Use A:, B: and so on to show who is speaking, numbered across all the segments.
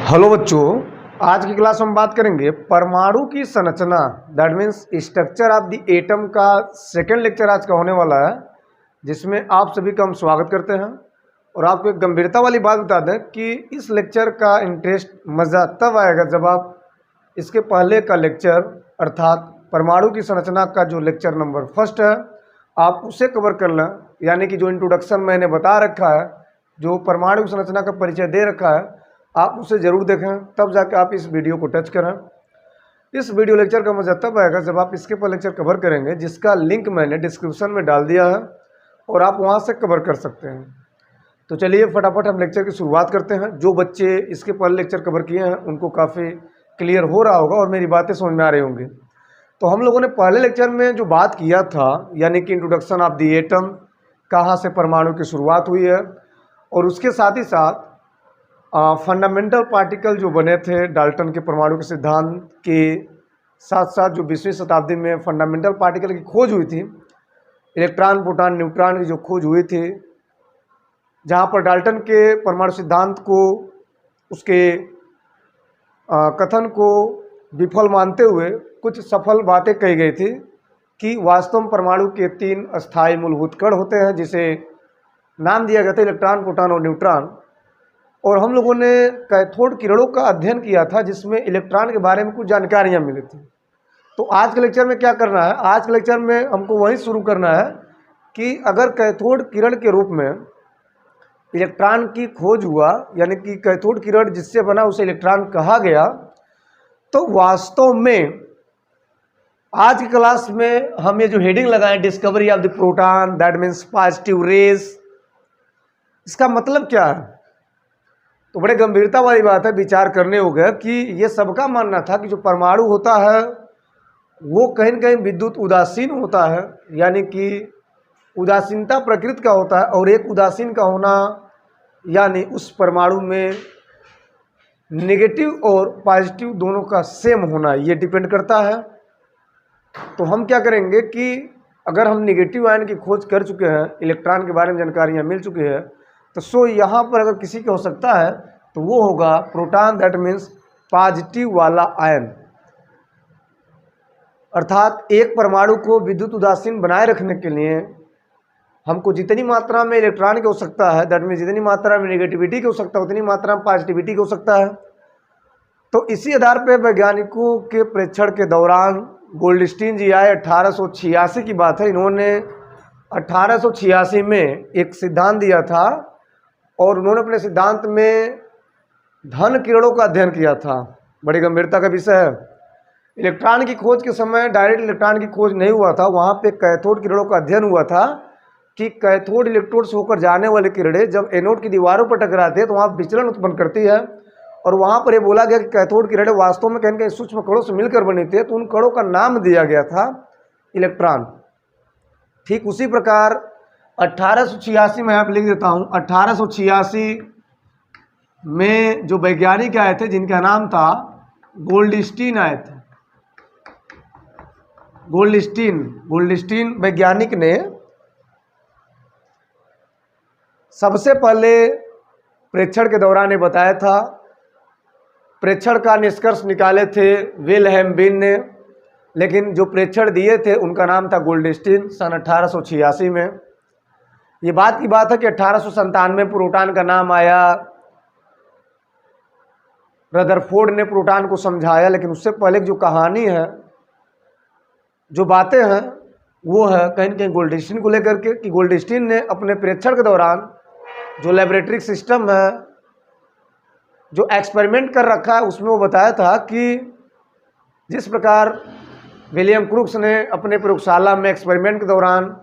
A: Hello बच्चों, आज की क्लास में हम बात करेंगे परमाणु की संरचना, that means structure of the atom का सेकेंड लेक्चर आज का होने वाला है, जिसमें आप सभी का हम स्वागत करते हैं। और आपको एक गंभीरता वाली बात बता दें कि इस लेक्चर का इंटरेस्ट मज़ा तब आएगा जब आप इसके पहले का लेक्चर अर्थात परमाणु की संरचना का जो लेक्चर नंबर फर्स्ट है आप उसे कवर कर लें। यानी कि जो इंट्रोडक्शन मैंने बता रखा है, जो परमाणु की संरचना का परिचय दे रखा है, आप उसे ज़रूर देखें, तब जाकर आप इस वीडियो को टच करें। इस वीडियो लेक्चर का मज़ा तब आएगा जब आप इसके पर लेक्चर कवर करेंगे, जिसका लिंक मैंने डिस्क्रिप्शन में डाल दिया है और आप वहां से कवर कर सकते हैं। तो चलिए फटाफट हम लेक्चर की शुरुआत करते हैं। जो बच्चे इसके पहले लेक्चर कवर किए हैं उनको काफ़ी क्लियर हो रहा होगा और मेरी बातें समझ में आ रही होंगी। तो हम लोगों ने पहले लेक्चर में जो बात किया था, यानी कि इंट्रोडक्शन ऑफ द एटम, कहाँ से परमाणु की शुरुआत हुई है, और उसके साथ ही साथ फंडामेंटल पार्टिकल जो बने थे डाल्टन के परमाणु के सिद्धांत के साथ साथ जो 20वीं शताब्दी में फंडामेंटल पार्टिकल की खोज हुई थी, इलेक्ट्रॉन प्रोटॉन न्यूट्रॉन की जो खोज हुई थी, जहाँ पर डाल्टन के परमाणु सिद्धांत को, उसके कथन को विफल मानते हुए कुछ सफल बातें कही गई थी कि वास्तव में परमाणु के 3 अस्थायी मूलभूत कण होते हैं, जिसे नाम दिया गया था इलेक्ट्रॉन प्रोटॉन और न्यूट्रॉन। और हम लोगों ने कैथोड किरणों का अध्ययन किया था, जिसमें इलेक्ट्रॉन के बारे में कुछ जानकारियां मिली थी। तो आज के लेक्चर में क्या करना है, आज के लेक्चर में हमको वही शुरू करना है कि अगर कैथोड किरण के रूप में इलेक्ट्रॉन की खोज हुआ, यानी कि कैथोड किरण जिससे बना उसे इलेक्ट्रॉन कहा गया, तो वास्तव में आज की क्लास में हम ये जो हेडिंग लगाएं, discovery of the proton, that means positive raise, इसका मतलब क्या है। तो बड़े गंभीरता वाली बात है, विचार करने होगा कि ये सबका मानना था कि जो परमाणु होता है वो कहीं न कहीं विद्युत उदासीन होता है, यानी कि उदासीनता प्रकृति का होता है, और एक उदासीन का होना यानी उस परमाणु में नेगेटिव और पॉजिटिव दोनों का सेम होना, ये डिपेंड करता है। तो हम क्या करेंगे कि अगर हम नेगेटिव आयन की खोज कर चुके हैं, इलेक्ट्रॉन के बारे में जानकारियाँ मिल चुकी है, तो सो यहाँ पर अगर किसी का हो सकता है तो वो होगा प्रोटॉन, दैट मीन्स पॉजिटिव वाला आयन। अर्थात एक परमाणु को विद्युत उदासीन बनाए रखने के लिए हमको जितनी मात्रा में इलेक्ट्रॉन की हो सकता है, दैट मीन्स जितनी मात्रा में नेगेटिविटी की हो सकता है उतनी मात्रा में पॉजिटिविटी की हो सकता है। तो इसी आधार पर वैज्ञानिकों के प्रेक्षण के दौरान गोल्डस्टीन जी आए, 1886 की बात है। इन्होंने 1886 में एक सिद्धांत दिया था और उन्होंने अपने सिद्धांत में धन किरणों का अध्ययन किया था। बड़ी गंभीरता का विषय है। इलेक्ट्रॉन की खोज के समय डायरेक्ट इलेक्ट्रॉन की खोज नहीं हुआ था, वहाँ पे कैथोड किरणों का अध्ययन हुआ था कि कैथोड इलेक्ट्रोड से होकर जाने वाली किरणें जब एनोड की दीवारों पर टकराते हैं तो वहाँ विचलन उत्पन्न करती है, और वहाँ पर ये बोला गया कि कैथोड किरणें वास्तव में कहीं कहीं सूक्ष्म कणों से मिलकर बनी थी, तो उन कणों का नाम दिया गया था इलेक्ट्रॉन। ठीक उसी प्रकार 1886 में आप लिख देता हूँ, 1886 में जो वैज्ञानिक आए थे जिनका नाम था गोल्डस्टीन आए थे। गोल्डस्टीन वैज्ञानिक ने सबसे पहले प्रेक्षण के दौरान ये बताया था, प्रेक्षण का निष्कर्ष निकाले थे विल्हेम बीन ने, लेकिन जो प्रेक्षण दिए थे उनका नाम था गोल्डस्टीन, सन 1886 में। ये बात की बात है कि 1897 में प्रोटॉन का नाम आया, रदरफोर्ड ने प्रोटॉन को समझाया, लेकिन उससे पहले जो कहानी है, जो बातें हैं, वो है कहीं न कहीं गोल्डस्टीन को लेकर के कि गोल्डस्टीन ने अपने प्रेक्षण के दौरान जो लेबोरेटरी सिस्टम है, जो एक्सपेरिमेंट कर रखा है, उसमें वो बताया था कि जिस प्रकार विलियम क्रूक्स ने अपने प्रयोगशाला में एक्सपेरिमेंट के दौरान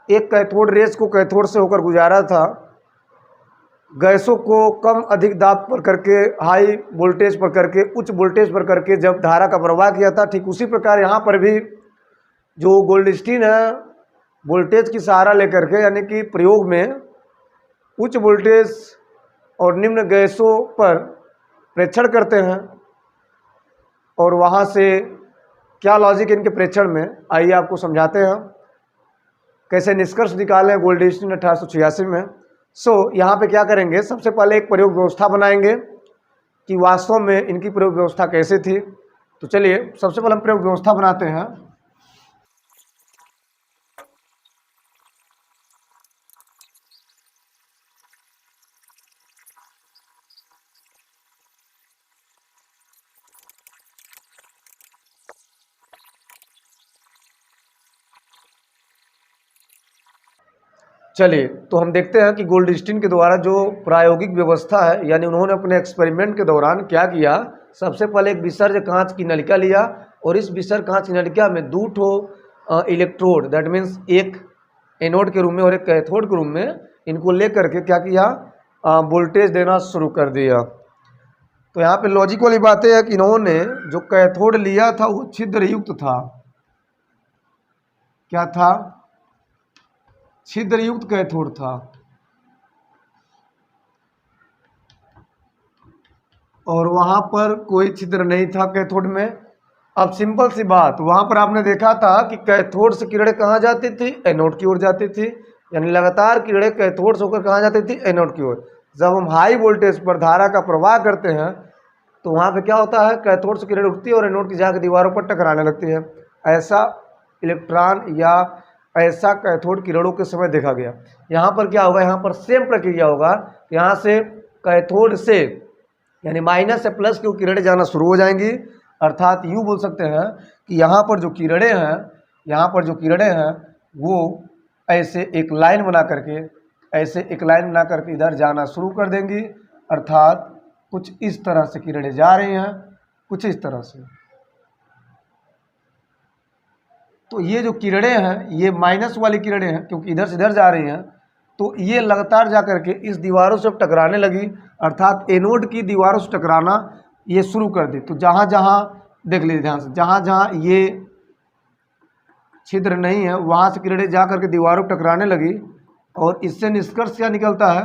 A: एक कैथोड रेज को कैथोड से होकर गुजारा था, गैसों को कम अधिक दाब पर करके, हाई वोल्टेज पर करके, उच्च वोल्टेज पर करके जब धारा का प्रवाह किया था, ठीक उसी प्रकार यहाँ पर भी जो गोल्डस्टीन है वोल्टेज की सहारा लेकर के, यानी कि प्रयोग में उच्च वोल्टेज और निम्न गैसों पर प्रेक्षण करते हैं, और वहाँ से क्या लॉजिक इनके प्रेक्षण में, आइए आपको समझाते हैं कैसे निष्कर्ष निकाले गोल्डस्टीन 1886 में। यहाँ पे क्या करेंगे, सबसे पहले एक प्रयोग व्यवस्था बनाएंगे कि वास्तव में इनकी प्रयोग व्यवस्था कैसे थी। तो चलिए सबसे पहले हम प्रयोग व्यवस्था बनाते हैं। चलिए तो हम देखते हैं कि गोल्डस्टीन के द्वारा जो प्रायोगिक व्यवस्था है, यानी उन्होंने अपने एक्सपेरिमेंट के दौरान क्या किया। सबसे पहले एक विसर्ज कांच की नलिका लिया और इस विसर्ज कांच की नलिका में 2 ठो इलेक्ट्रोड, दैट मीन्स एक एनोड के रूप में और एक कैथोड के रूप में, इनको लेकर के क्या किया, वोल्टेज देना शुरू कर दिया। तो यहाँ पे लॉजिक वाली बात है कि इन्होंने जो कैथोड लिया था वो छिद्र युक्त था। क्या था? छिद्र युक्त कैथोड था। और वहां पर कोई छिद्र नहीं था कैथोड में। अब सिंपल सी बात, वहां पर आपने देखा था कि कैथोड से किरणें कहाँ जाती थी, एनोड की ओर जाती थी। यानी लगातार किरणें कैथोड से होकर कहाँ जाती थी, एनोड की ओर। जब हम हाई वोल्टेज पर धारा का प्रवाह करते हैं तो वहाँ पे क्या होता है, कैथोड से किरणें उठती है और एनोड की जाकर दीवारों पर टकराने लगती है। ऐसा इलेक्ट्रॉन या ऐसा कैथोड किरणों के समय देखा गया। यहाँ पर क्या होगा, यहाँ पर सेम प्रक्रिया होगा। यहाँ से कैथोड से यानी माइनस से प्लस की किरणें जाना शुरू हो जाएंगी। अर्थात यूँ बोल सकते हैं कि यहाँ पर जो किरणें हैं, यहाँ पर जो किरणें हैं वो ऐसे एक लाइन बना करके, ऐसे एक लाइन बना करके इधर जाना शुरू कर देंगी। अर्थात कुछ इस तरह से किरणें जा रही हैं, कुछ इस तरह से। तो ये जो किरणें हैं ये माइनस वाली किरणें हैं, क्योंकि इधर से इधर जा रही हैं। तो ये लगातार जा करके इस दीवारों से टकराने लगी। अर्थात एनोड की दीवारों से टकराना ये शुरू कर दी। तो जहाँ जहाँ देख लीजिए ध्यान से, जहाँ जहाँ ये छिद्र नहीं है वहाँ से किरणें जा करके दीवारों पर टकराने लगी। और इससे निष्कर्ष क्या निकलता है,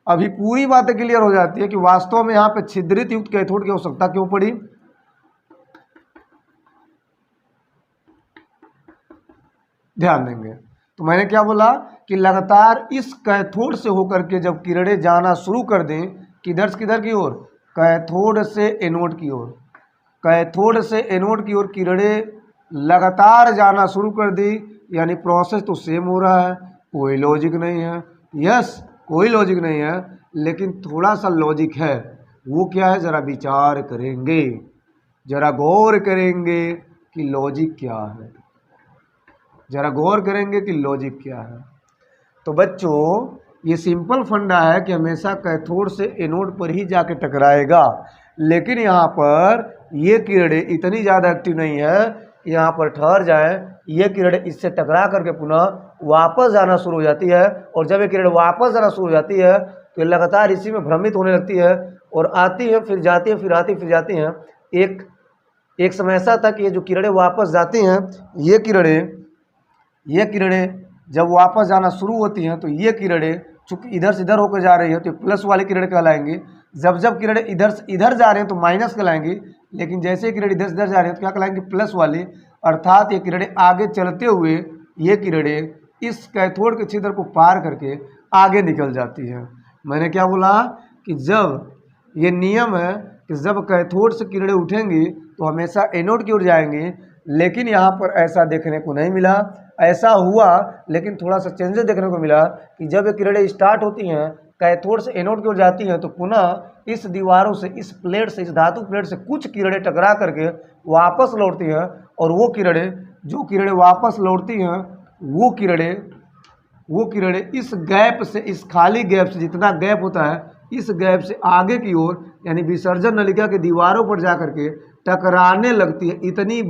A: अभी पूरी बातें क्लियर हो जाती है कि वास्तव में यहाँ पे छिद्रित युक्त कैथोड की आवश्यकता क्यों पड़ी। ध्यान देंगे तो मैंने क्या बोला कि लगातार इस कैथोड से होकर के जब किरणें जाना शुरू कर दें, किधर से किधर की ओर, कैथोड से एनोड की ओर, कैथोड से एनोड की ओर किरणें लगातार जाना शुरू कर दी। यानी प्रोसेस तो सेम हो रहा है, कोई लॉजिक नहीं है। यस, कोई लॉजिक नहीं है, लेकिन थोड़ा सा लॉजिक है। वो क्या है, ज़रा विचार करेंगे, ज़रा गौर करेंगे कि लॉजिक क्या है, ज़रा गौर करेंगे कि लॉजिक क्या है। तो बच्चों ये सिंपल फंडा है कि हमेशा कैथोड से एनोड पर ही जाके टकराएगा। लेकिन यहाँ पर ये किरणें इतनी ज़्यादा एक्टिव नहीं है, यहाँ पर ठहर जाए। ये किरणें इससे टकरा करके पुनः वापस जाना शुरू हो जाती है। और जब ये किरणें वापस जाना शुरू हो जाती है तो ये लगातार इसी में भ्रमित होने लगती है और आती है फिर जाती है, फिर आती है फिर जाती हैं। एक समय ऐसा था कि ये जो किरणें वापस जाती हैं, ये किरणें जब वापस जाना शुरू होती हैं तो ये किरणें चूँकि इधर से इधर होकर जा रही है तो प्लस वाली किरणें कहलाएंगी। जब किरणें इधर से इधर जा रहे हैं तो माइनस कहलाएंगी। लेकिन जैसे किरणें इधर से इधर जा रही हैं तो क्या कहलाएंगी, प्लस वाली। अर्थात ये किरणें आगे चलते हुए ये किरणें इस कैथोड के छिद्र को पार करके आगे निकल जाती हैं। मैंने क्या बोला कि जब ये नियम है कि जब कैथोड से किरणें उठेंगी तो हमेशा एनोड की ओर जाएंगी। लेकिन यहाँ पर ऐसा देखने को नहीं मिला। ऐसा हुआ लेकिन थोड़ा सा चेंजेस देखने को मिला कि जब ये किरणें स्टार्ट होती हैं, कैथोड से एनोड की ओर जाती हैं, तो पुनः इस दीवारों से, इस प्लेट से, इस धातु प्लेट से कुछ किरणें टकरा करके वापस लौटती हैं। और वो किरणें वापस लौटती हैं, वो किरणें इस गैप से, इस खाली गैप से, जितना गैप होता है इस गैप से आगे की ओर यानी विसर्जन नलिका के दीवारों पर जा करके टकराने लगती है। इतनी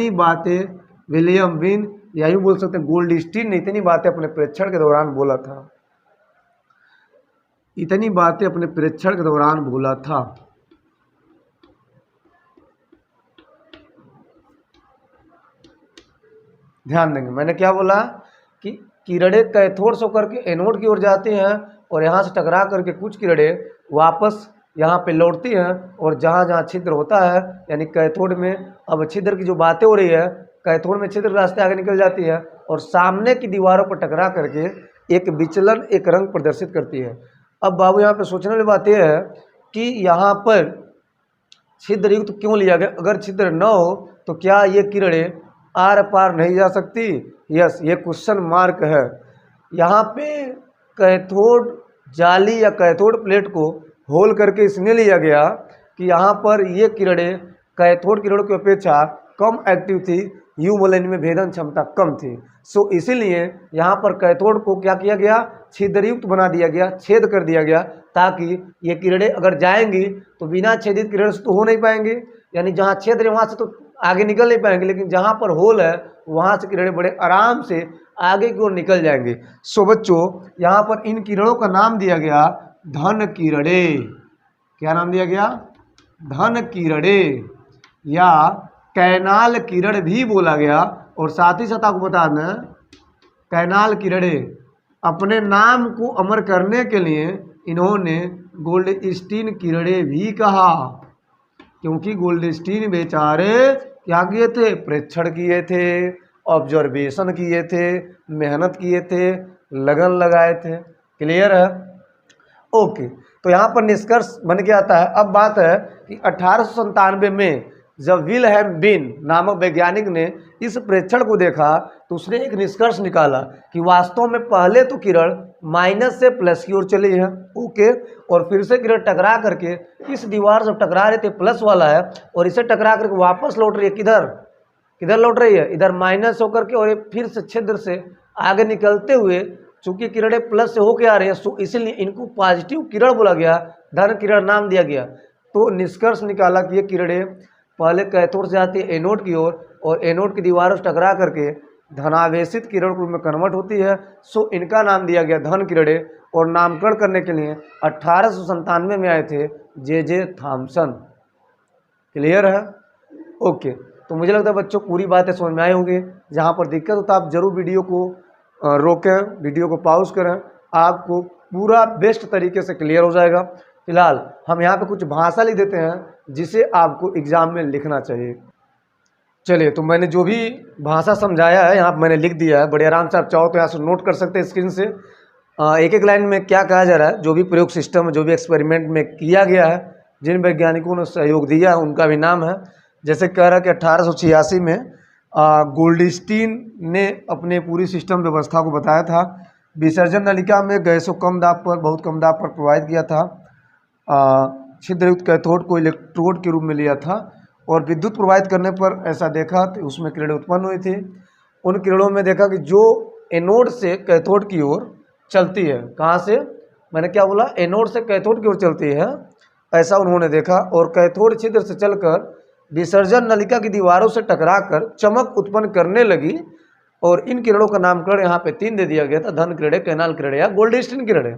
A: बातें विलियम विन या यूँ बोल सकते हैं गोल्डस्टीन ने इतनी बातें अपने परीक्षण के दौरान बोला था, इतनी बातें अपने परीक्षण के दौरान बोला था। ध्यान देंगे मैंने क्या बोला कि किरणें कैथोड से होकर के एनोड की ओर जाती हैं और यहाँ से टकरा करके कुछ किरणें वापस यहाँ पे लौटती हैं। और जहाँ जहाँ छिद्र होता है यानी कैथोड में, अब छिद्र की जो बातें हो रही है, कैथोड में छिद्र रास्ते आगे निकल जाती है और सामने की दीवारों पर टकरा करके एक विचलन, एक रंग प्रदर्शित करती है। अब बाबू यहाँ पे सोचने वाली बात यह है कि यहाँ पर छिद्र युक्त क्यों लिया गया, अगर छिद्र न हो तो क्या ये किरणें आर पार नहीं जा सकती? यस, ये क्वेश्चन मार्क है। यहाँ पे कैथोड जाली या कैथोड प्लेट को होल करके इसने लिया गया कि यहाँ पर ये किरणें कैथोड किरणों की अपेक्षा कम एक्टिव थी, यू वलय में भेदन क्षमता कम थी। सो इसीलिए यहाँ पर कैथोड को क्या किया गया, छिद्रयुक्त बना दिया गया, छेद कर दिया गया, ताकि ये किरणें अगर जाएंगी तो बिना छेदित किरण से तो हो नहीं पाएंगे, यानी जहाँ छेद है वहाँ से तो आगे निकल नहीं पाएंगे, लेकिन जहाँ पर होल है वहाँ से किरणें बड़े आराम से आगे की ओर निकल जाएंगे। सो बच्चों, यहाँ पर इन किरणों का नाम दिया गया धन किरणें। क्या नाम दिया गया? धन किरणें या कैनाल किरण भी बोला गया। और साथ ही साथ आपको बता दें, कैनाल किरणें अपने नाम को अमर करने के लिए इन्होंने गोल्डस्टीन किरणें भी कहा, क्योंकि गोल्डस्टीन बेचारे क्या किए थे? प्रेक्षण किए थे, ऑब्जर्वेशन किए थे, मेहनत किए थे, लगन लगाए थे। क्लियर है? ओके, तो यहाँ पर निष्कर्ष बन के आता है। अब बात है कि 1897 में जब विल्हेम बीन नामक वैज्ञानिक ने इस प्रेक्षण को देखा तो उसने एक निष्कर्ष निकाला कि वास्तव में पहले तो किरण माइनस से प्लस की ओर चली है, ओके, और फिर से किरण टकरा करके इस दीवार से टकरा रहे थे, प्लस वाला है, और इसे टकरा करके वापस लौट रही है, किधर किधर लौट रही है? इधर माइनस होकर के, और ये फिर से छिद्र से आगे निकलते हुए, चूंकि किरणें प्लस से होके आ रही है, सो इसलिए इनको पॉजिटिव किरण बोला गया, धन किरण नाम दिया गया। तो निष्कर्ष निकाला कि ये किरणें पहले कैथोड से आती है एनोड की ओर, और एनोड की दीवारों से टकरा करके धनावेशित किरण के रूप में कन्वर्ट होती है। सो इनका नाम दिया गया धन किरणें, और नामकरण करने के लिए 1897 में आए थे जे थॉमसन। क्लियर है? ओके, तो मुझे लगता है बच्चों पूरी बातें समझ में आए होंगे। जहाँ पर दिक्कत होता है आप जरूर वीडियो को रोकें, वीडियो को पॉज करें, आपको पूरा बेस्ट तरीके से क्लियर हो जाएगा। फिलहाल हम यहाँ पे कुछ भाषा लिख देते हैं जिसे आपको एग्जाम में लिखना चाहिए। चलिए, तो मैंने जो भी भाषा समझाया है यहाँ पर मैंने लिख दिया है, बड़े आराम से आप चाहो तो यहाँ से नोट कर सकते हैं स्क्रीन से। एक एक लाइन में क्या कहा जा रहा है, जो भी प्रयोग सिस्टम, जो भी एक्सपेरिमेंट में किया गया है, जिन वैज्ञानिकों ने सहयोग दिया है उनका भी नाम है। जैसे कह रहा है कि 1886 में गोल्डस्टीन ने अपने पूरी सिस्टम व्यवस्था को बताया था। विसर्जन नलिका में गैसों कम दाब पर, बहुत कम दाब पर प्रोवाइड किया था। छिद्रयुक्त कैथोड को इलेक्ट्रोड के रूप में लिया था, और विद्युत प्रोवाइड करने पर ऐसा देखा तो उसमें किरणें उत्पन्न हुई थी। उन किरणों में देखा कि जो एनोड से कैथोड की ओर चलती है, कहाँ से? मैंने क्या बोला? एनोड से कैथोड की ओर चलती है, ऐसा उन्होंने देखा। और कैथोड छिद्र से चलकर विसर्जन नलिका की दीवारों से टकराकर चमक उत्पन्न करने लगी, और इन किरणों का नामकरण यहाँ पे 3 दे दिया गया था, धन किरणें, कैनाल किरणें या गोल्डस्टीन किरणें।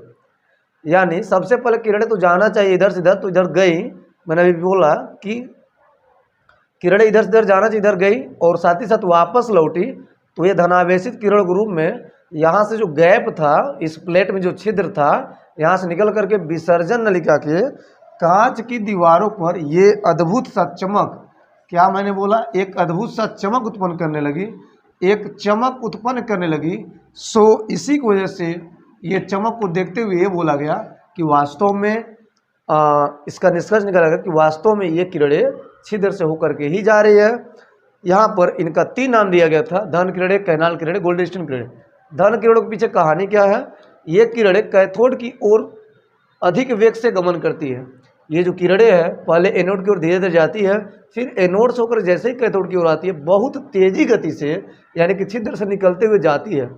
A: यानी सबसे पहले किरणें तो जाना चाहिए इधर से इधर, तो इधर गई, मैंने अभी बोला कि किरणें इधर से इधर जाना चाहिए, इधर गई और साथ ही साथ वापस लौटी, तो ये धनावेशित किरण के रूप में यहाँ से जो गैप था, इस प्लेट में जो छिद्र था, यहाँ से निकल करके विसर्जन नलिका के कांच की दीवारों पर ये अद्भुत सा चमक, क्या मैंने बोला? एक अद्भुत सा चमक उत्पन्न करने लगी, एक चमक उत्पन्न करने लगी। सो इसी की वजह से ये चमक को देखते हुए ये बोला गया कि वास्तव में इसका निष्कर्ष निकाला गया कि वास्तव में ये किरणें छिद्र से होकर के ही जा रही है। यहाँ पर इनका 3 नाम दिया गया था, धन किरणें, कैनाल किरणें, गोल्डस्टीन किरणें। धन किरणों के पीछे कहानी क्या है? ये किरणें कैथोड की ओर अधिक वेग से गमन करती है। ये जो किरणें हैं पहले एनोड की ओर धीरे धीरे जाती है, फिर एनोड से होकर जैसे ही कैथोड की ओर आती है बहुत तेजी गति से, यानी कि छिद्र से निकलते हुए जाती है।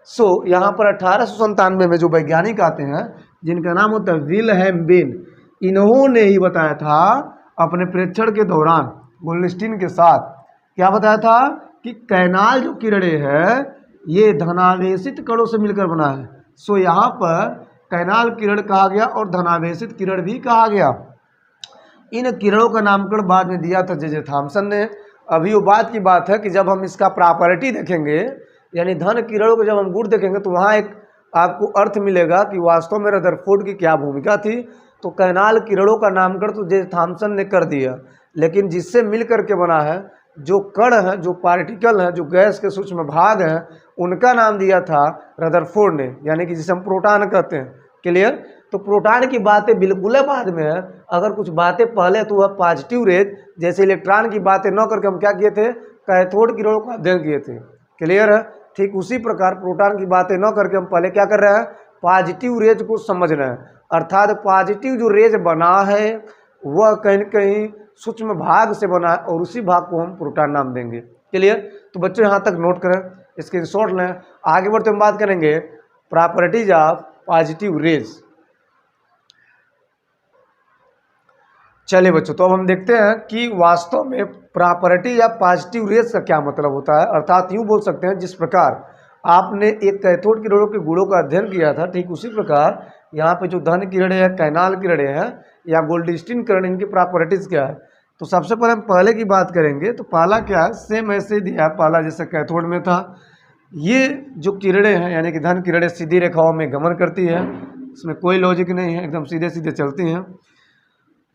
A: सो यहाँ पर 1897 में जो वैज्ञानिक आते हैं जिनका नाम होता है विल्हेम बीन, इन्होंने ही बताया था अपने प्रेक्षण के दौरान गोल्डस्टीन के साथ, क्या बताया था कि कैनाल जो किरणें है ये धनावेशित कणों से मिलकर बना है। सो यहाँ पर कैनाल किरण कहा गया और धनावेशित किरण भी कहा गया। इन किरणों का नामकरण बाद में दिया था जे थॉमसन ने। अभी वो बात की बात है कि जब हम इसका प्रॉपर्टी देखेंगे, यानी धन किरणों को जब हम गुण देखेंगे, तो वहाँ एक आपको अर्थ मिलेगा कि वास्तव में रदरफोर्ड की क्या भूमिका थी। तो कैनाल किरणों का नामकरण तो जे थॉमसन ने कर दिया, लेकिन जिससे मिल करके बना है, जो कण हैं, जो पार्टिकल हैं, जो गैस के सूक्ष्म भाग हैं, उनका नाम दिया था रदरफोर्ड ने, यानी कि जिसे हम प्रोटॉन कहते हैं। क्लियर? तो प्रोटॉन की बातें बिल्कुल बाद में है, अगर कुछ बातें पहले तो वह पॉजिटिव रेज, जैसे इलेक्ट्रॉन की बातें न करके हम क्या किए थे, कैथोड किरणों का अध्ययन किए थे। क्लियर है। ठीक उसी प्रकार प्रोटॉन की बातें न करके हम पहले क्या कर रहे हैं, पॉजिटिव रेज को समझ रहे हैं। अर्थात पॉजिटिव जो रेज बना है वह कहीं न कहीं सूक्ष्म भाग से बना है और उसी भाग को हम प्रोटॉन नाम देंगे। क्लियर। तो बच्चों यहाँ तक नोट करें, स्क्रीनशॉट लें। आगे बढ़ते हम बात करेंगे प्रॉपर्टीज ऑफ पॉजिटिव रेज। चलिए बच्चों, तो अब हम देखते हैं कि वास्तव में प्रॉपर्टी या पॉजिटिव रेज का क्या मतलब होता है। अर्थात यूँ बोल सकते हैं, जिस प्रकार आपने एक कैथोड किरणों के गुणों का अध्ययन किया था, ठीक उसी प्रकार यहाँ पे जो धन किरणें हैं, कैनाल किरणें हैं या गोल्डस्टीन किरण, इनकी प्रॉपर्टीज़ क्या है। तो सबसे पहले हम पहले की बात करेंगे। तो पहला क्या है, सेम ऐसे दिया है, पहला जैसे कैथोड में था। ये जो किरणें हैं यानी कि धन किरणें सीधी रेखाओं में गमन करती है, इसमें कोई लॉजिक नहीं है, एकदम सीधे सीधे चलती हैं।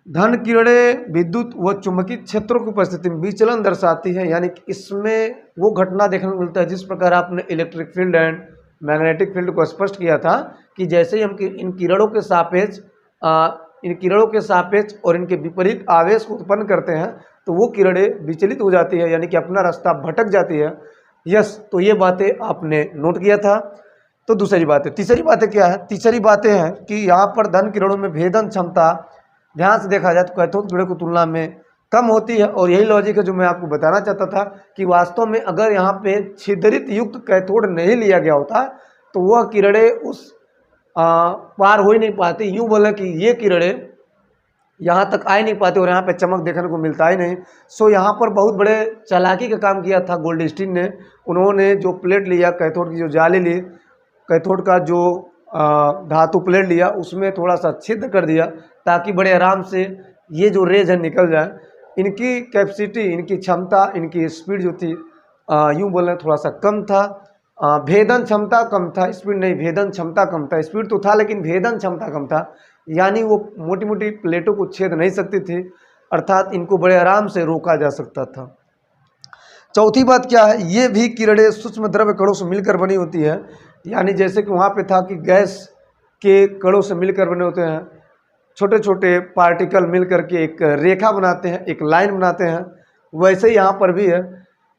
A: धन किरणें विद्युत व चुंबकीय क्षेत्रों की उपस्थिति में विचलन दर्शाती है, यानी कि इसमें वो घटना देखने को मिलता है जिस प्रकार आपने electric field and magnetic field को स्पष्ट किया था कि जैसे ही हम इन किरणों के सापेक्ष और इनके विपरीत आवेश को उत्पन्न करते हैं तो वो किरणें विचलित हो जाती है, यानी कि अपना रास्ता भटक जाती है। यस, तो ये बातें आपने नोट किया था। तो दूसरी बात है, तीसरी बातें क्या है, तीसरी बातें हैं कि यहाँ पर धन किरणों में भेदन क्षमता ध्यान से देखा जाए तो कैथोड किरणों की तुलना में कम होती है। और यही लॉजिक है जो मैं आपको बताना चाहता था कि वास्तव में अगर यहाँ पे छिद्रित युक्त कैथोड नहीं लिया गया होता तो वह किरणें उस पार हो ही नहीं पाती। यूँ बोले कि ये किरणें यहाँ तक आ ही नहीं पाते और यहाँ पे चमक देखने को मिलता ही नहीं। सो यहाँ पर बहुत बड़े चालाकी का काम किया था गोल्डस्टीन ने। उन्होंने जो प्लेट लिया, कैथोड की जो जाली ली, कैथोड का जो धातु प्लेट लिया, उसमें थोड़ा सा छिद्र कर दिया ताकि बड़े आराम से ये जो रेज है निकल जाए। इनकी कैपेसिटी, इनकी क्षमता, इनकी स्पीड जो थी यूँ बोलें थोड़ा सा कम था। भेदन क्षमता कम था, स्पीड नहीं, भेदन क्षमता कम था। स्पीड तो था लेकिन भेदन क्षमता कम था, यानी वो मोटी मोटी प्लेटों को छेद नहीं सकती थी, अर्थात इनको बड़े आराम से रोका जा सकता था। चौथी बात क्या है, ये भी किरणें सूक्ष्म द्रव्य कणों से मिलकर बनी होती है, यानी जैसे कि वहाँ पे था कि गैस के कणों से मिलकर बने होते हैं, छोटे छोटे पार्टिकल मिलकर के एक रेखा बनाते हैं, एक लाइन बनाते हैं, वैसे ही यहाँ पर भी है।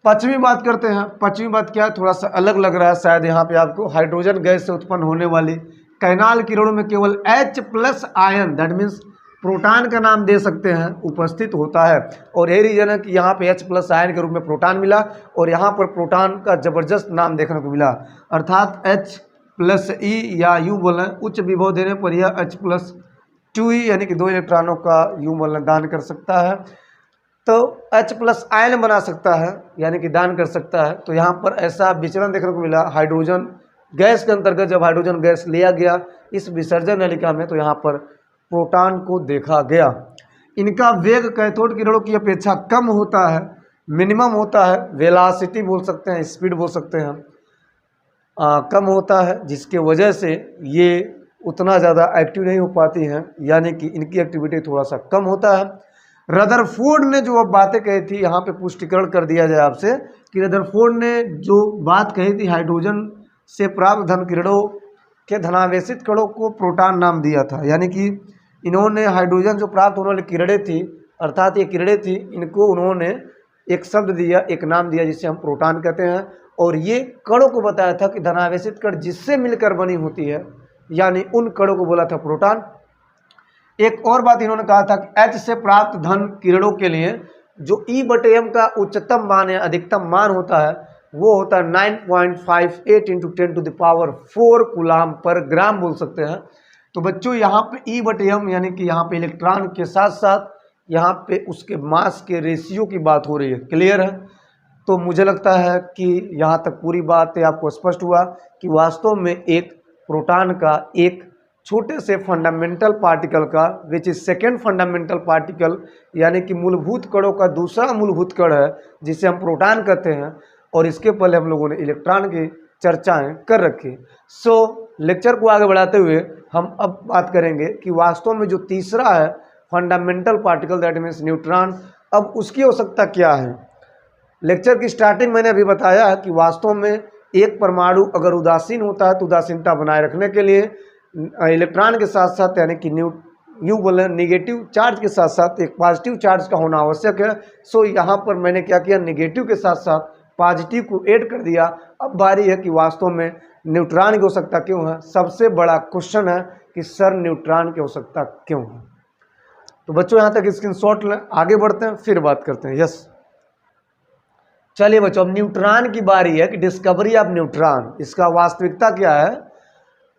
A: पांचवी बात करते हैं। पांचवी बात क्या है, थोड़ा सा अलग लग रहा है शायद यहाँ पे आपको। हाइड्रोजन गैस से उत्पन्न होने वाली कैनाल किरणों में केवल H+ ion, that means proton का नाम दे सकते हैं, उपस्थित होता है। और यही रीजन है कि यहाँ पे H+ आयन के रूप में प्रोटॉन मिला और यहाँ पर प्रोटॉन का जबरदस्त नाम देखने को मिला, अर्थात H+E या यूँ बोलें उच्च विभव देने पर यह H+2E यानी कि 2 इलेक्ट्रॉनों का यूँ बोलें दान कर सकता है। तो H+ आयन बना सकता है यानी कि दान कर सकता है। तो यहाँ पर ऐसा विचलन देखने को मिला हाइड्रोजन गैस के अंतर्गत। जब हाइड्रोजन गैस लिया गया इस विसर्जन नलिका में तो यहाँ पर प्रोटॉन को देखा गया। इनका वेग कैथोड किरणों की अपेक्षा कम होता है, मिनिमम होता है, वेलोसिटी बोल सकते हैं, स्पीड बोल सकते हैं, कम होता है, जिसके वजह से ये उतना ज़्यादा एक्टिव नहीं हो पाती हैं, यानी कि इनकी एक्टिविटी थोड़ा सा कम होता है। रदरफोर्ड ने जो अब बातें कही थी, यहाँ पे पुष्टिकरण कर दिया जाए आपसे कि रदरफोर्ड ने जो बात कही थी हाइड्रोजन से प्राप्त धन किरणों के धनावेशित कणों को प्रोटॉन नाम दिया था, यानी कि इन्होंने हाइड्रोजन जो प्राप्त होने वाली किरणें थी, अर्थात ये किरणें थी, इनको उन्होंने एक शब्द दिया, एक नाम दिया जिसे हम प्रोटॉन कहते हैं। और ये कणों को बताया था कि धनावेशित कण जिससे मिलकर बनी होती है, यानी उन कणों को बोला था प्रोटॉन। एक और बात इन्होंने कहा था कि H से प्राप्त धन किरणों के लिए जो E/m का उच्चतम मान या अधिकतम मान होता है वो होता है 9.58 × 10⁴ कूलाम पर ग्राम बोल सकते हैं। तो बच्चों यहाँ पे E/m यानी कि यहाँ पे इलेक्ट्रॉन के साथ साथ यहाँ पे उसके मास के रेशियो की बात हो रही है। क्लियर है। तो मुझे लगता है कि यहाँ तक पूरी बात आपको स्पष्ट हुआ कि वास्तव में एक प्रोटॉन का एक छोटे से फंडामेंटल पार्टिकल का which is second fundamental particle, यानी कि मूलभूत कणों का दूसरा मूलभूत कण है जिसे हम प्रोटॉन कहते हैं। और इसके पहले हम लोगों ने इलेक्ट्रॉन की चर्चाएं कर रखी। सो लेक्चर को आगे बढ़ाते हुए हम अब बात करेंगे कि वास्तव में जो तीसरा है fundamental particle, that means neutron, अब उसकी आवश्यकता क्या है। लेक्चर की स्टार्टिंग मैंने अभी बताया है कि वास्तव में एक परमाणु अगर उदासीन होता है तो उदासीनता बनाए रखने के लिए इलेक्ट्रॉन के साथ साथ यानी कि यूँ बोले निगेटिव चार्ज के साथ साथ एक पॉजिटिव चार्ज का होना आवश्यक है। सो यहाँ पर मैंने क्या किया, निगेटिव के साथ साथ पॉजिटिव को ऐड कर दिया। अब बारी है कि वास्तव में न्यूट्रॉन की आवश्यकता क्यों है। सबसे बड़ा क्वेश्चन है कि सर न्यूट्रॉन की आवश्यकता क्यों है। तो बच्चों यहाँ तक स्क्रीनशॉट लें, आगे बढ़ते हैं फिर बात करते हैं। यस, चलिए बच्चों, अब न्यूट्रॉन की बारी है कि डिस्कवरी ऑफ न्यूट्रॉन, इसका वास्तविकता क्या है।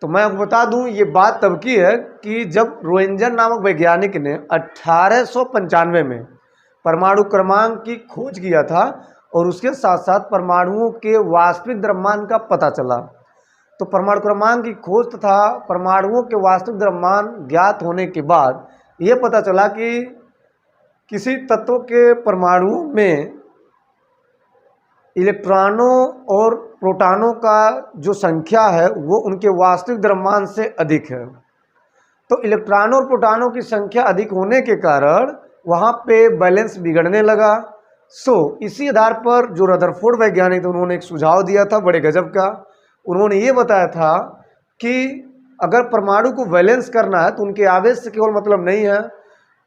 A: तो मैं आपको बता दूं, ये बात तब की है कि जब रोएंजन नामक वैज्ञानिक ने 1895 में परमाणु क्रमांक की खोज किया था और उसके साथ साथ परमाणुओं के वास्तविक द्रव्यमान का पता चला। तो परमाणु क्रमांक की खोज तथा परमाणुओं के वास्तविक द्रव्यमान ज्ञात होने के बाद ये पता चला कि किसी तत्व के परमाणुओं में इलेक्ट्रॉनों और प्रोटॉनों का जो संख्या है वो उनके वास्तविक द्रव्यमान से अधिक है। तो इलेक्ट्रॉनों और प्रोटॉनों की संख्या अधिक होने के कारण वहाँ पे बैलेंस बिगड़ने लगा। सो इसी आधार पर जो रदरफोर्ड वैज्ञानिक थे उन्होंने एक सुझाव दिया था बड़े गजब का। उन्होंने ये बताया था कि अगर परमाणु को बैलेंस करना है तो उनके आवेश से केवल मतलब नहीं है,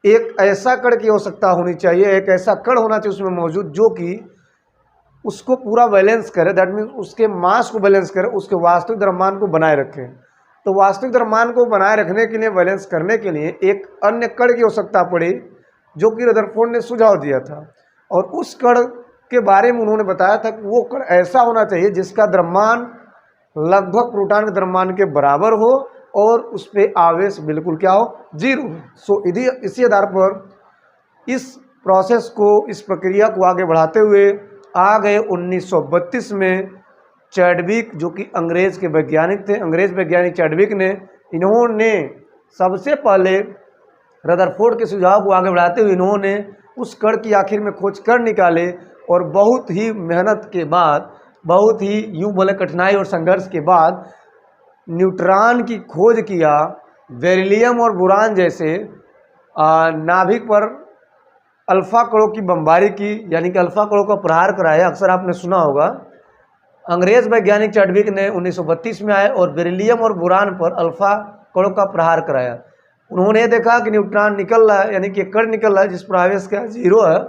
A: एक ऐसा कण की आवश्यकता होनी चाहिए, एक ऐसा कण होना चाहिए उसमें मौजूद जो कि उसको पूरा बैलेंस करे, दैट मीन्स उसके मास को बैलेंस करे, उसके वास्तविक द्रव्यमान को बनाए रखे। तो वास्तविक द्रव्यमान को बनाए रखने के लिए, बैलेंस करने के लिए एक अन्य कण की आवश्यकता पड़ी जो कि रदरफोर्ड ने सुझाव दिया था। और उस कण के बारे में उन्होंने बताया था कि वो कण ऐसा होना चाहिए जिसका द्रव्यमान लगभग प्रोटॉन के द्रव्यमान के बराबर हो और उस पर आवेश बिल्कुल क्या हो, जीरो। सो इसी आधार पर इस प्रोसेस को, इस प्रक्रिया को आगे बढ़ाते हुए आ गए 1932 में चैडविक, जो कि अंग्रेज के वैज्ञानिक थे, अंग्रेज वैज्ञानिक चैडविक ने, इन्होंने सबसे पहले रदरफोर्ड के सुझाव को आगे बढ़ाते हुए इन्होंने उस कण की आखिर में खोज कर निकाले और बहुत ही मेहनत के बाद, बहुत ही यूँ बोले कठिनाई और संघर्ष के बाद न्यूट्रॉन की खोज किया। बेरिलियम और बोरान जैसे नाभिक पर अल्फा कणों की बमबारी की, यानी कि अल्फा कणों का प्रहार कराया। अक्सर आपने सुना होगा। अंग्रेज वैज्ञानिक चैडविक ने 1932 में आए और बेरिलियम और बोरान पर अल्फा कणों का प्रहार कराया। उन्होंने देखा कि न्यूट्रॉन निकल रहा है, यानी कि कण निकल रहा है जिस पर आवेश क्या जीरो है।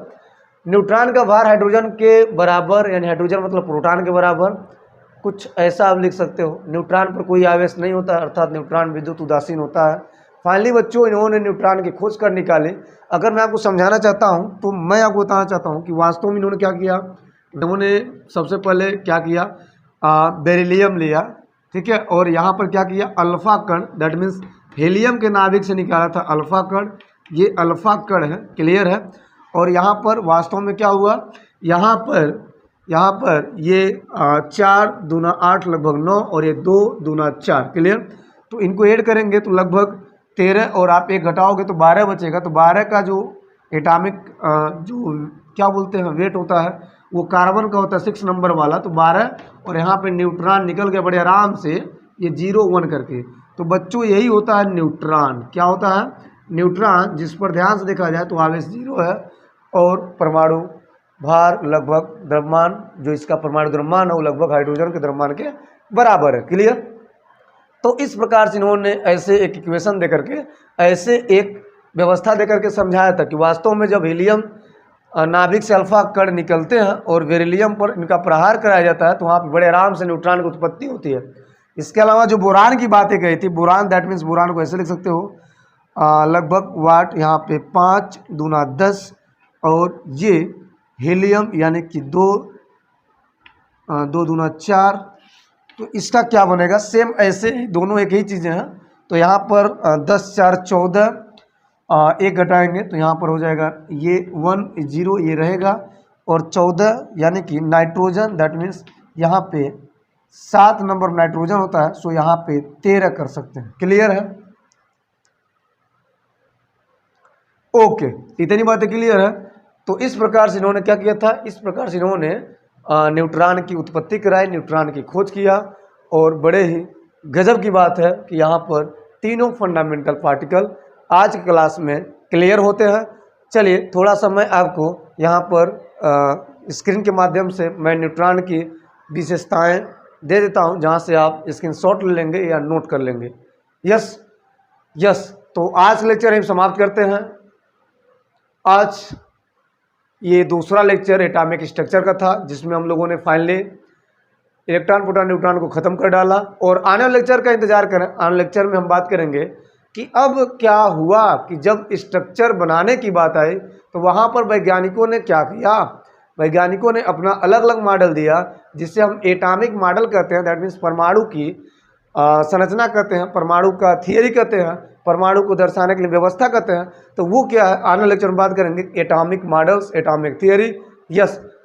A: न्यूट्रॉन का भार हाइड्रोजन के बराबर, यानी हाइड्रोजन मतलब प्रोटॉन के बराबर, कुछ ऐसा आप लिख सकते हो। न्यूट्रॉन पर कोई आवेश नहीं होता, अर्थात न्यूट्रॉन विद्युत उदासीन होता है। फाइनली बच्चों, इन्होंने न्यूट्रॉन की खोज कर निकाली। अगर मैं आपको समझाना चाहता हूं तो मैं आपको बताना चाहता हूं कि वास्तव में इन्होंने क्या किया। इन्होंने सबसे पहले क्या किया, बेरिलियम लिया, ठीक है, और यहाँ पर क्या किया, अल्फा कण, दैट मीन्स हीलियम के नाभिक से निकाला था अल्फा कण। ये अल्फा कण है, क्लियर है। और यहाँ पर वास्तव में क्या हुआ, यहाँ पर ये 4 दूना 8 लगभग 9 और ये 2 दूना 4, क्लियर। तो इनको ऐड करेंगे तो लगभग 13 और आप एक घटाओगे तो 12 बचेगा। तो 12 का जो एटॉमिक जो क्या बोलते हैं वेट होता है वो कार्बन का होता है 6 नंबर वाला। तो 12 और यहाँ पे न्यूट्रॉन निकल गया बड़े आराम से, ये 0 1 करके। तो बच्चों यही होता है न्यूट्रॉन। क्या होता है, न्यूट्रॉन, जिस पर ध्यान से देखा जाए तो आवेश 0 है और परमाणु भार लगभग द्रव्यमान, जो इसका परमाणु द्रव्यमान है वो लगभग हाइड्रोजन के द्रव्यमान के बराबर है, क्लियर। तो इस प्रकार से इन्होंने ऐसे एक इक्वेशन देकर के, ऐसे एक व्यवस्था देकर के समझाया था कि वास्तव में जब हीलियम नाभिक से अल्फा कण निकलते हैं और बेरिलियम पर इनका प्रहार कराया जाता है तो वहाँ पर बड़े आराम से न्यूट्रॉन की उत्पत्ति होती है। इसके अलावा जो बोरान की बातें कही थी, बोरान दैट मीन्स बोरान को ऐसे लिख सकते हो, लगभग वाट यहाँ पे 5 दूना 10 और ये हीलियम यानी कि 2 दूना 4। तो इसका क्या बनेगा, सेम ऐसे दोनों एक ही चीज़ें हैं। तो यहाँ पर 10 4 14, एक घटाएंगे तो यहाँ पर हो जाएगा ये 1 0 ये रहेगा और 14 यानी कि नाइट्रोजन, दैट मीन्स यहाँ पे 7 नंबर नाइट्रोजन होता है। सो यहाँ पे 13 कर सकते हैं, क्लियर है। ओके, इतनी बातें क्लियर है। तो इस प्रकार से इन्होंने क्या किया था, इस प्रकार से इन्होंने न्यूट्रॉन की उत्पत्ति कराई, न्यूट्रॉन की खोज किया। और बड़े ही गजब की बात है कि यहाँ पर तीनों फंडामेंटल पार्टिकल आज की क्लास में क्लियर होते हैं। चलिए थोड़ा सा मैं आपको यहाँ पर स्क्रीन के माध्यम से मैं न्यूट्रॉन की विशेषताएं दे देता हूँ, जहाँ से आप स्क्रीनशॉट ले लेंगे या नोट कर लेंगे। Yes yes. तो आज लेक्चर हम समाप्त करते हैं। आज ये दूसरा लेक्चर एटॉमिक स्ट्रक्चर का था, जिसमें हम लोगों ने फाइनली इलेक्ट्रॉन प्रोटॉन न्यूट्रॉन को ख़त्म कर डाला। और आने वाले लेक्चर का इंतजार करें। आने लेक्चर में हम बात करेंगे कि अब क्या हुआ कि जब स्ट्रक्चर बनाने की बात आई तो वहाँ पर वैज्ञानिकों ने क्या किया। वैज्ञानिकों ने अपना अलग अलग मॉडल दिया, जिसे हम एटॉमिक मॉडल कहते हैं। दैट मीन्स परमाणु की संरचना कहते हैं, परमाणु का थियरी कहते हैं, परमाणु को दर्शाने के लिए व्यवस्था कहते हैं। तो वो क्या है, आने लेक्चर में बात करेंगे। Atomic models, atomic theory. Yes.